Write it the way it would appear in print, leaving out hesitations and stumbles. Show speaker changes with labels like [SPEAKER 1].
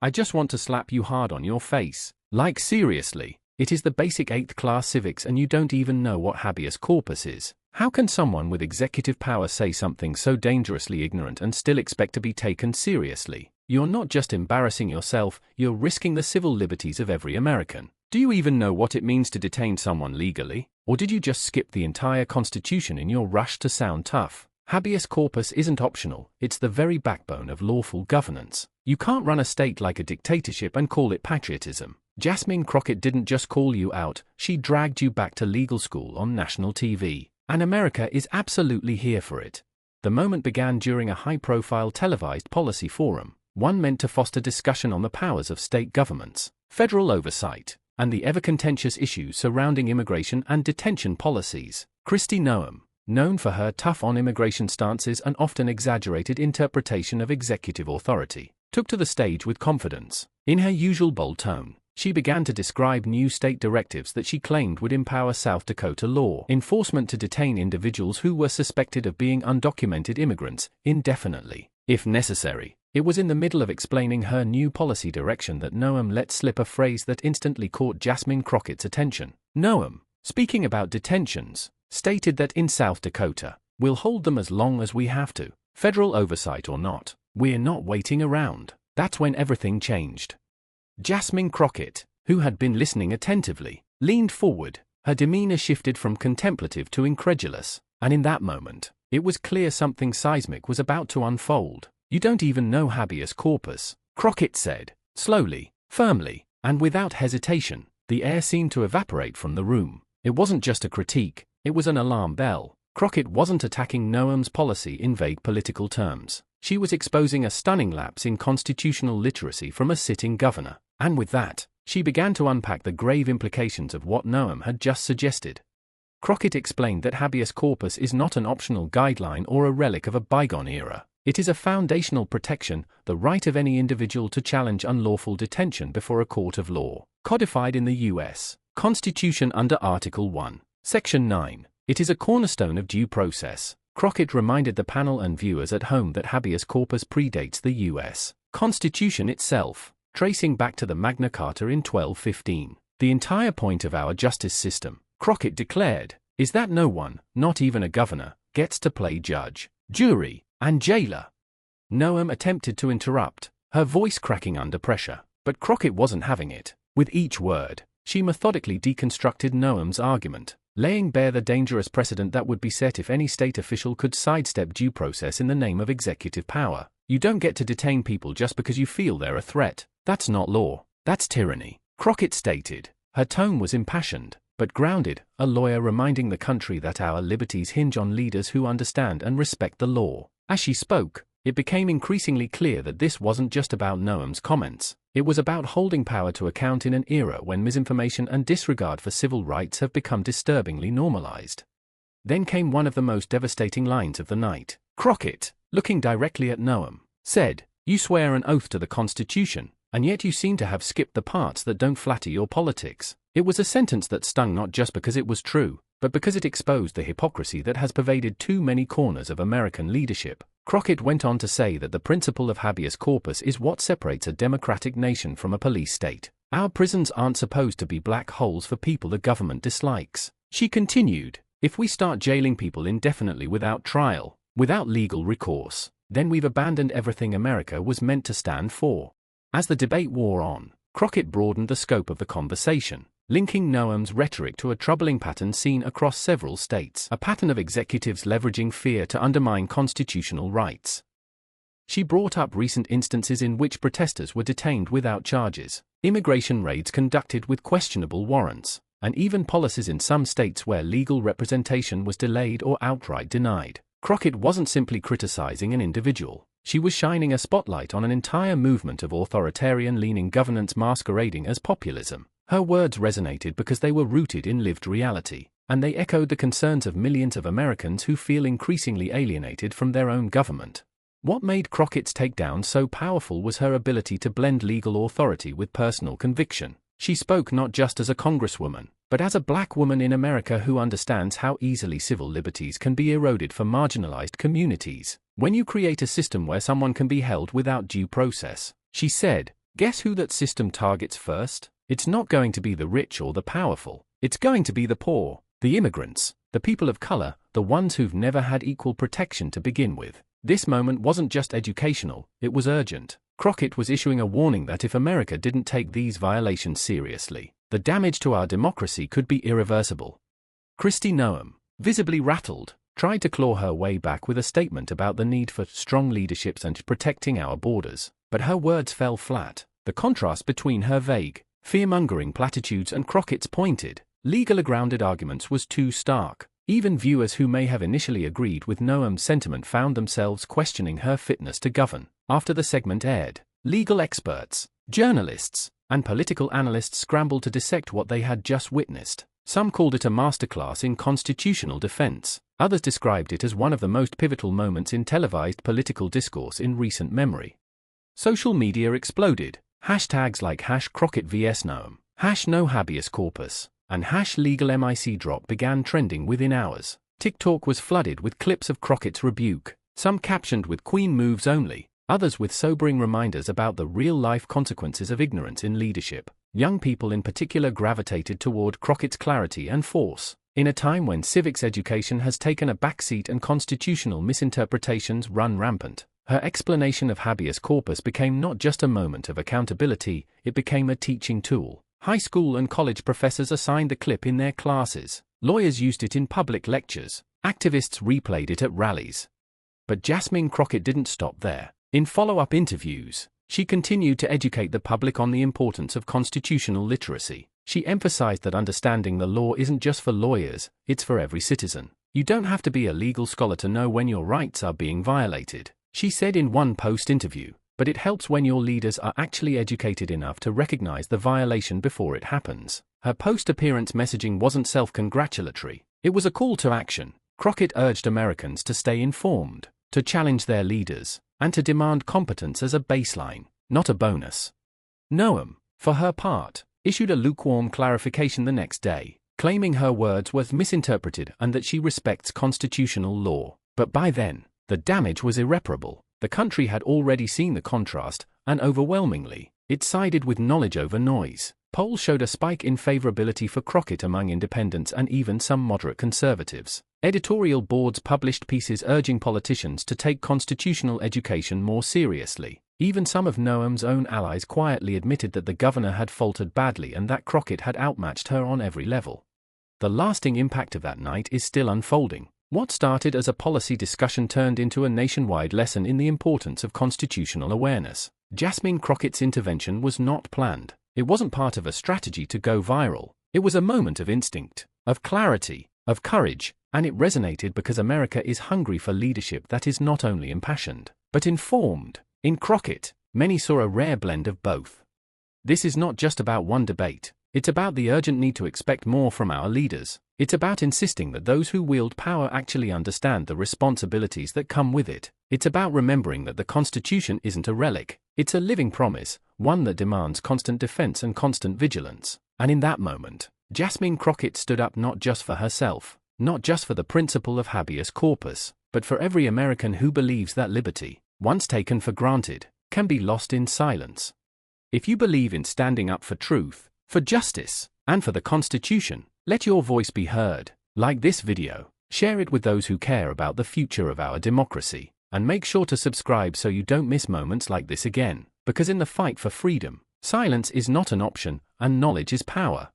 [SPEAKER 1] I just want to slap you hard on your face. Like seriously, it is the basic 8th class civics and you don't even know what habeas corpus is. How can someone with executive power say something so dangerously ignorant and still expect to be taken seriously? You're not just embarrassing yourself, you're risking the civil liberties of every American. Do you even know what it means to detain someone legally? Or did you just skip the entire Constitution in your rush to sound tough? Habeas corpus isn't optional, it's the very backbone of lawful governance. You can't run a state like a dictatorship and call it patriotism. Jasmine Crockett didn't just call you out, she dragged you back to legal school on national TV. And America is absolutely here for it. The moment began during a high-profile televised policy forum, one meant to foster discussion on the powers of state governments, federal oversight, and the ever-contentious issues surrounding immigration and detention policies. Kristi Noem, known for her tough-on-immigration stances and often exaggerated interpretation of executive authority, took to the stage with confidence. In her usual bold tone, she began to describe new state directives that she claimed would empower South Dakota law enforcement to detain individuals who were suspected of being undocumented immigrants indefinitely, if necessary. It was in the middle of explaining her new policy direction that Noem let slip a phrase that instantly caught Jasmine Crockett's attention. Noem, speaking about detentions, stated that in South Dakota, we'll hold them as long as we have to, federal oversight or not. We're not waiting around. That's when everything changed. Jasmine Crockett, who had been listening attentively, leaned forward. Her demeanor shifted from contemplative to incredulous, and in that moment, it was clear something seismic was about to unfold. You don't even know habeas corpus, Crockett said, slowly, firmly, and without hesitation. The air seemed to evaporate from the room. It wasn't just a critique, it was an alarm bell. Crockett wasn't attacking Noem's policy in vague political terms. She was exposing a stunning lapse in constitutional literacy from a sitting governor. And with that, she began to unpack the grave implications of what Noem had just suggested. Crockett explained that habeas corpus is not an optional guideline or a relic of a bygone era. It is a foundational protection, the right of any individual to challenge unlawful detention before a court of law, codified in the U.S. Constitution under Article 1, Section 9. It is a cornerstone of due process. Crockett reminded the panel and viewers at home that habeas corpus predates the U.S. Constitution itself, tracing back to the Magna Carta in 1215. The entire point of our justice system, Crockett declared, is that no one, not even a governor, gets to play judge, jury, and jailer. Noem attempted to interrupt, her voice cracking under pressure, but Crockett wasn't having it. With each word, she methodically deconstructed Noem's argument, laying bare the dangerous precedent that would be set if any state official could sidestep due process in the name of executive power. You don't get to detain people just because you feel they're a threat. That's not law, that's tyranny, Crockett stated. Her tone was impassioned, but grounded, a lawyer reminding the country that our liberties hinge on leaders who understand and respect the law. As she spoke, it became increasingly clear that this wasn't just about Noem's comments. It was about holding power to account in an era when misinformation and disregard for civil rights have become disturbingly normalized. Then came one of the most devastating lines of the night. Crockett, looking directly at Noem, said, "You swear an oath to the Constitution, and yet you seem to have skipped the parts that don't flatter your politics." It was a sentence that stung not just because it was true, but because it exposed the hypocrisy that has pervaded too many corners of American leadership. Crockett went on to say that the principle of habeas corpus is what separates a democratic nation from a police state. Our prisons aren't supposed to be black holes for people the government dislikes. She continued, if we start jailing people indefinitely without trial, without legal recourse, then we've abandoned everything America was meant to stand for. As the debate wore on, Crockett broadened the scope of the conversation, linking Noem's rhetoric to a troubling pattern seen across several states, a pattern of executives leveraging fear to undermine constitutional rights. She brought up recent instances in which protesters were detained without charges, immigration raids conducted with questionable warrants, and even policies in some states where legal representation was delayed or outright denied. Crockett wasn't simply criticizing an individual. She was shining a spotlight on an entire movement of authoritarian-leaning governance masquerading as populism. Her words resonated because they were rooted in lived reality, and they echoed the concerns of millions of Americans who feel increasingly alienated from their own government. What made Crockett's takedown so powerful was her ability to blend legal authority with personal conviction. She spoke not just as a congresswoman, but as a black woman in America who understands how easily civil liberties can be eroded for marginalized communities. When you create a system where someone can be held without due process, she said, Guess who that system targets first? It's not going to be the rich or the powerful. It's going to be the poor, the immigrants, the people of color, the ones who've never had equal protection to begin with. This moment wasn't just educational, it was urgent. Crockett was issuing a warning that if America didn't take these violations seriously, the damage to our democracy could be irreversible. Kristi Noem, visibly rattled, tried to claw her way back with a statement about the need for strong leaderships and protecting our borders, but her words fell flat. The contrast between her vague, fear-mongering platitudes and Crockett's pointed, legally grounded arguments was too stark. Even viewers who may have initially agreed with Noem's sentiment found themselves questioning her fitness to govern. After the segment aired, legal experts, journalists, and political analysts scrambled to dissect what they had just witnessed. Some called it a masterclass in constitutional defense. Others described it as one of the most pivotal moments in televised political discourse in recent memory. Social media exploded. Hashtags like #Crockett vs Noem, #No habeas corpus, and #legal mic drop began trending within hours. TikTok was flooded with clips of Crockett's rebuke, some captioned with "Queen moves only," others with sobering reminders about the real-life consequences of ignorance in leadership. Young people in particular gravitated toward Crockett's clarity and force. In a time when civics education has taken a backseat and constitutional misinterpretations run rampant, her explanation of habeas corpus became not just a moment of accountability, it became a teaching tool. High school and college professors assigned the clip in their classes. Lawyers used it in public lectures. Activists replayed it at rallies. But Jasmine Crockett didn't stop there. In follow-up interviews, she continued to educate the public on the importance of constitutional literacy. She emphasized that understanding the law isn't just for lawyers, it's for every citizen. You don't have to be a legal scholar to know when your rights are being violated, she said in one post-interview, but it helps when your leaders are actually educated enough to recognize the violation before it happens. Her post-appearance messaging wasn't self-congratulatory, it was a call to action. Crockett urged Americans to stay informed, to challenge their leaders, and to demand competence as a baseline, not a bonus. Noem, for her part, issued a lukewarm clarification the next day, claiming her words were misinterpreted and that she respects constitutional law. But by then, the damage was irreparable. The country had already seen the contrast, and overwhelmingly, it sided with knowledge over noise. Polls showed a spike in favorability for Crockett among independents and even some moderate conservatives. Editorial boards published pieces urging politicians to take constitutional education more seriously. Even some of Noem's own allies quietly admitted that the governor had faltered badly and that Crockett had outmatched her on every level. The lasting impact of that night is still unfolding. What started as a policy discussion turned into a nationwide lesson in the importance of constitutional awareness. Jasmine Crockett's intervention was not planned. It wasn't part of a strategy to go viral. It was a moment of instinct, of clarity, of courage, and it resonated because America is hungry for leadership that is not only impassioned, but informed. In Crockett, many saw a rare blend of both. This is not just about one debate. It's about the urgent need to expect more from our leaders. It's about insisting that those who wield power actually understand the responsibilities that come with it. It's about remembering that the Constitution isn't a relic. It's a living promise, one that demands constant defense and constant vigilance. And in that moment, Jasmine Crockett stood up not just for herself, not just for the principle of habeas corpus, but for every American who believes that liberty, once taken for granted, can be lost in silence. If you believe in standing up for truth, for justice, and for the Constitution, let your voice be heard. Like this video, share it with those who care about the future of our democracy, and make sure to subscribe so you don't miss moments like this again, because in the fight for freedom, silence is not an option, and knowledge is power.